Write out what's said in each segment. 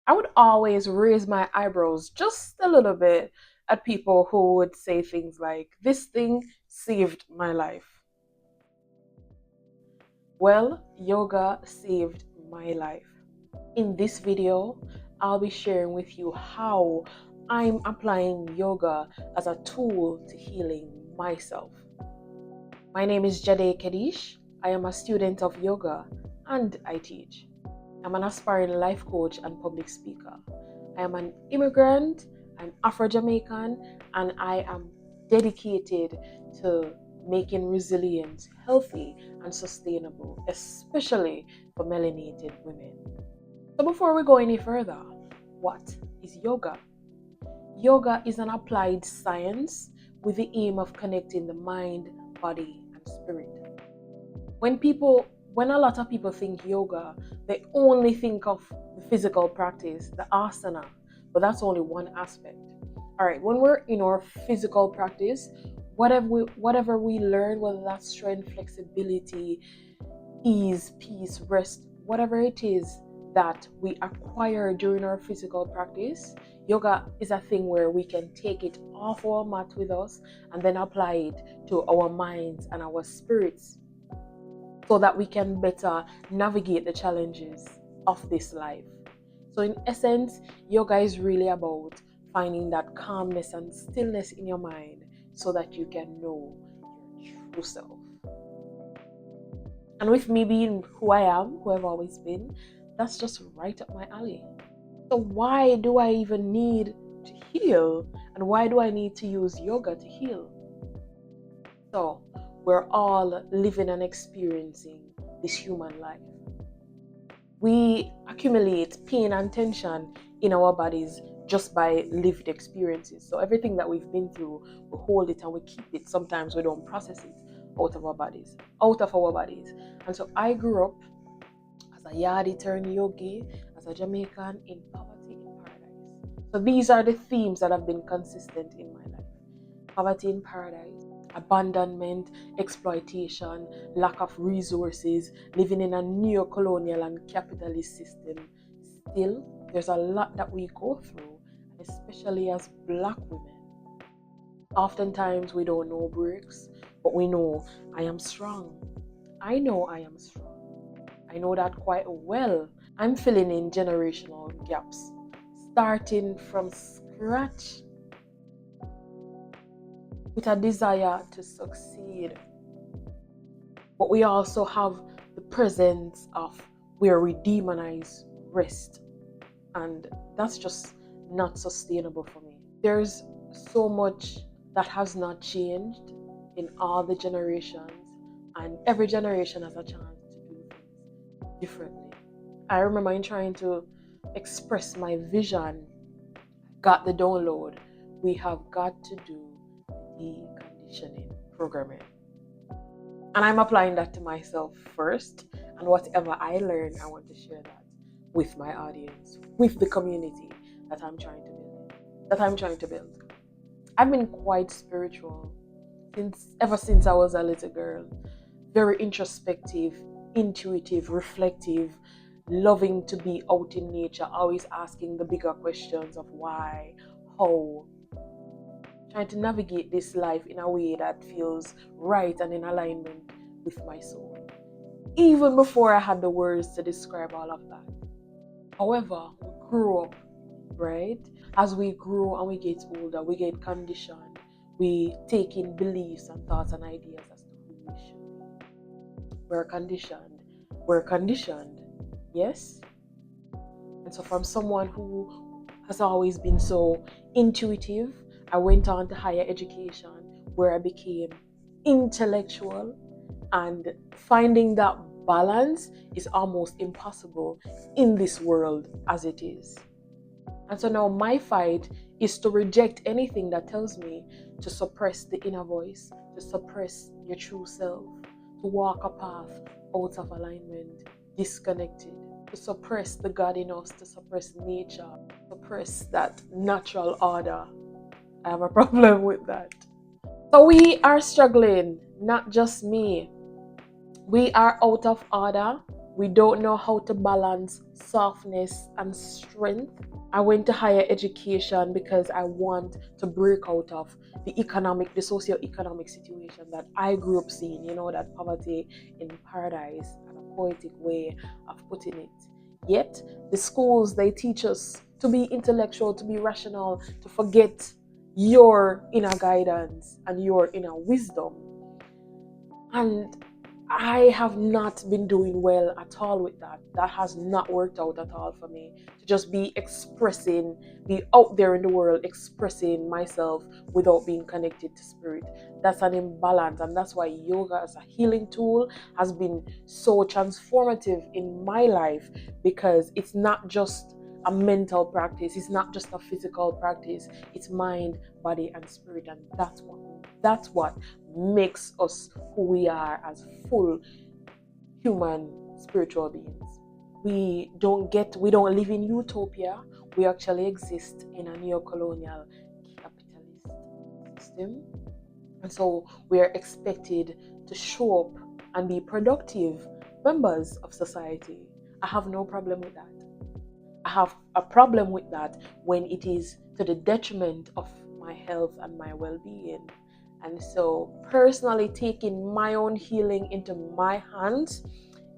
I would always raise my eyebrows just a little bit at people who would say things like, "This thing saved my life." Well, yoga saved my life. In this video, I'll be sharing with you how I'm applying yoga as a tool to healing myself. My name is Yardie Yogi. I am a student of yoga and I teach. I'm an aspiring life coach and public speaker. I am an immigrant, I'm Afro-Jamaican, and I am dedicated to making resilience healthy and sustainable, especially for melanated women. So before we go any further, what is yoga? Yoga is an applied science with the aim of connecting the mind, body, and spirit. When a lot of people think yoga, they only think of the physical practice, the asana, but that's only one aspect. All right, when we're in our physical practice, whatever we learn, whether that's strength, flexibility, ease, peace, rest, whatever it is that we acquire during our physical practice, yoga is a thing where we can take it off our mat with us and then apply it to our minds and our spirits so that we can better navigate the challenges of this life. So, in essence, yoga is really about finding that calmness and stillness in your mind so that you can know your true self. And with me being who I am, who I've always been, that's just right up my alley. So, why do I even need to heal? And why do I need to use yoga to heal? So, we're all living and experiencing this human life. We accumulate pain and tension in our bodies just by lived experiences. So everything that we've been through, we hold it and we keep it. Sometimes we don't process it out of our bodies, And so I grew up as a Yardie turned Yogi, as a Jamaican in poverty in paradise. So these are the themes that have been consistent in my life. Poverty in paradise, abandonment, exploitation, lack of resources, living in a neocolonial and capitalist system. Still, there's a lot that we go through, especially as Black women. Oftentimes, we don't know breaks, but we know I am strong. I know I am strong. I know that quite well. I'm filling in generational gaps, starting from scratch with a desire to succeed. But we also have the presence of where we demonize rest. And that's just not sustainable for me. There's so much that has not changed in all the generations, and every generation has a chance to do things differently. I remember in trying to express my vision, got the download. We have got to do deconditioning programming. And I'm applying that to myself first. And whatever I learn, I want to share that with my audience, with the community that I'm trying to build. I've been quite spiritual ever since I was a little girl. Very introspective, intuitive, reflective, loving to be out in nature, always asking the bigger questions of why, how, trying to navigate this life in a way that feels right and in alignment with my soul. Even before I had the words to describe all of that. However, we grew up, right? As we grow and we get older, we get conditioned. We take in beliefs and thoughts and ideas as to who we should be. We're conditioned, yes? And so from someone who has always been so intuitive, I went on to higher education where I became intellectual, and finding that balance is almost impossible in this world as it is. And so now my fight is to reject anything that tells me to suppress the inner voice, to suppress your true self, to walk a path out of alignment, disconnected, to suppress the God in us, to suppress nature, suppress that natural order. I have a problem with that. So we are struggling, not just me. We are out of order We don't know how to balance softness and strength. I went to higher education because I want to break out of the socio-economic situation that I grew up seeing, that poverty in paradise, and a poetic way of putting it. Yet, the schools, they teach us to be intellectual, to be rational, to forget your inner guidance and your inner wisdom. And I have not been doing well at all with that. That has not worked out at all for me. To just be out there in the world, expressing myself without being connected to spirit. That's an imbalance. And that's why yoga as a healing tool has been so transformative in my life, because it's not just a mental practice, it's not just a physical practice, it's mind, body, and spirit. And that's what makes us who we are as full human spiritual beings. We don't live in utopia. We actually exist in a neocolonial capitalist system. And so we are expected to show up and be productive members of society. I have no problem with that. I have a problem with that when it is to the detriment of my health and my well-being. And so personally taking my own healing into my hands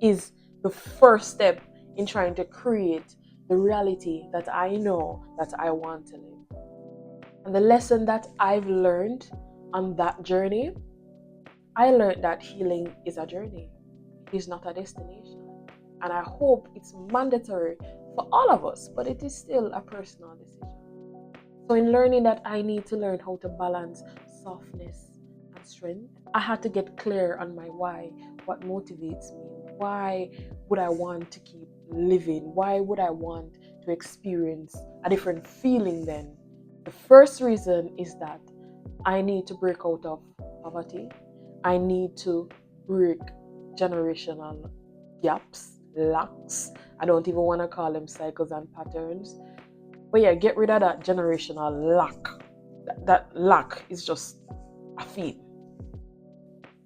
is the first step in trying to create the reality that I know that I want to live. And the lesson that I've learned on that journey, I learned that healing is a journey. It is not a destination. And I hope it's mandatory for all of us, but it is still a personal decision. So in learning that I need to learn how to balance softness and strength, I had to get clear on my why, what motivates me. Why would I want to keep living? Why would I want to experience a different feeling then? The first reason is that I need to break out of poverty. I need to break generational gaps, lacks. I don't even want to call them cycles and patterns. But yeah, get rid of that generational lack. That lack is just a feed.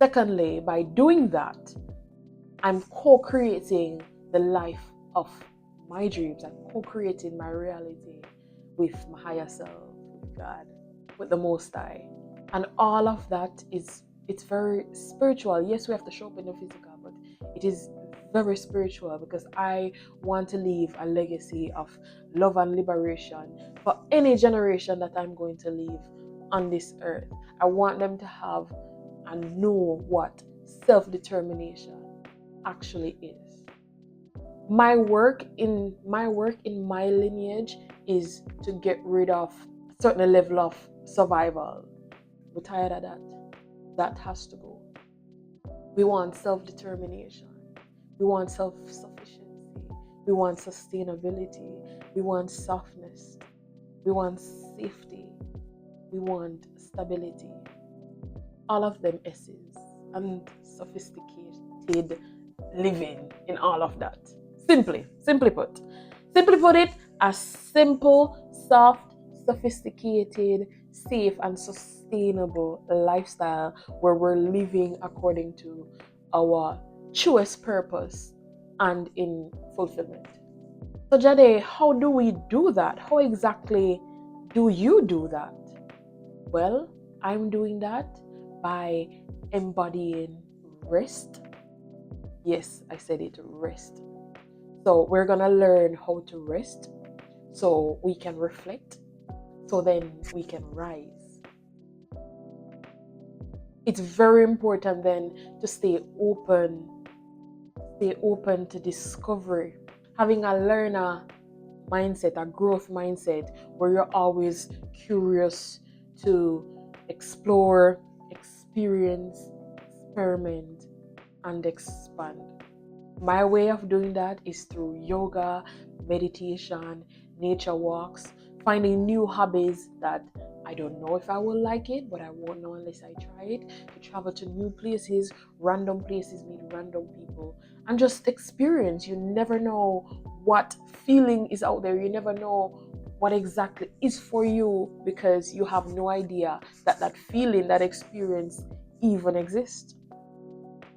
Secondly, by doing that, I'm co-creating the life of my dreams. I'm co-creating my reality with my higher self, with God, with the Most High. And all of that it's very spiritual. Yes, we have to show up in the physical, but it is very spiritual, because I want to leave a legacy of love and liberation for any generation that I'm going to leave on this earth. I want them to have and know what self-determination actually is. My work in my lineage is to get rid of a certain level of survival. We're tired of that. That has to go. We want self-determination. We want self-sufficiency. We want sustainability. We want softness. We want safety. We want stability. All of them S's, and sophisticated living in all of that. Simply put it, a simple, soft, sophisticated, safe, and sustainable lifestyle where we're living according to our truest purpose and in fulfillment. So Jade, how do we do that? How exactly do you do that? Well, I'm doing that by embodying rest. Yes, I said it, rest. So we're going to learn how to rest so we can reflect, so then we can rise. It's very important then to stay open to discovery, having a learner mindset, a growth mindset, where you're always curious to explore, experience, experiment, and expand. My way of doing that is through yoga, meditation, nature walks, finding new hobbies that I don't know if I will like it, but I won't know unless I try it. To travel to new places, random places, meet random people, and just experience. You never know what feeling is out there. You never know what exactly is for you, because you have no idea that feeling, that experience even exists.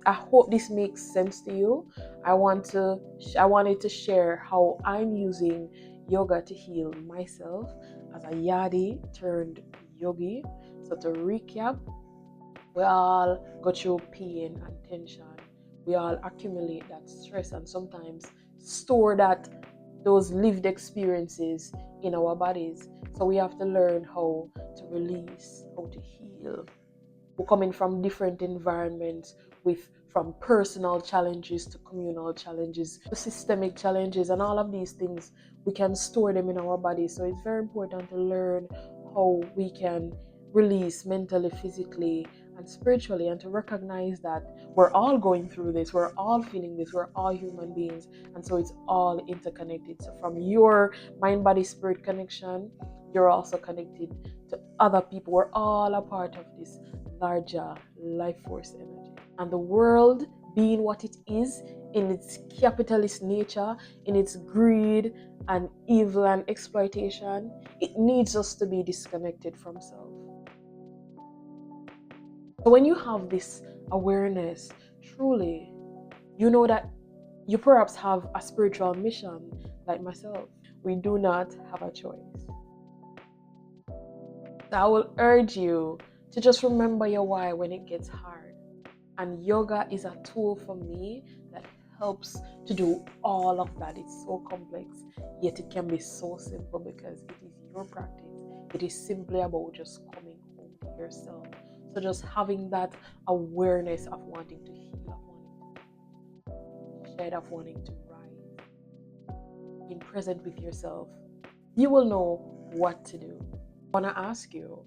I hope this makes sense to you. I wanted to share how I'm using yoga to heal myself as a Yardie turned yogi. So to recap, we all go through pain and tension. We all accumulate that stress and sometimes store those lived experiences in our bodies. So we have to learn how to release, how to heal. We're coming from different environments with from personal challenges to communal challenges to systemic challenges, and all of these things we can store them in our bodies. So it's very important to learn how we can release mentally, physically, and spiritually, and to recognize that we're all going through this, we're all feeling this, we're all human beings, and so it's all interconnected. So from your mind body spirit connection, you're also connected to other people. We're all a part of this larger life force energy. And the world being what it is in its capitalist nature, in its greed and evil and exploitation, it needs us to be disconnected from self. So when you have this awareness, truly, you know that you perhaps have a spiritual mission like myself. We do not have a choice. So I will urge you to just remember your why when it gets hard. And yoga is a tool for me that helps to do all of that. It's so complex, yet it can be so simple because it is your practice. It is simply about just coming home to yourself. So just having that awareness of wanting to heal, of wanting to shed, of wanting to rise, being present with yourself, you will know what to do. I want to ask you,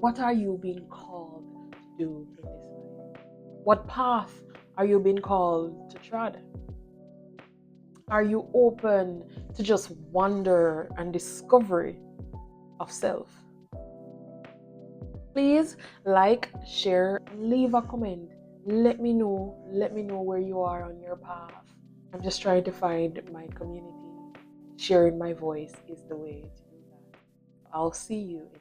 what are you being called to do in this life? What path are you being called to tread? Are you open to just wonder and discovery of self? Please like, share, leave a comment. Let me know where you are on your path. I'm just trying to find my community. Sharing my voice is the way to do that. I'll see you in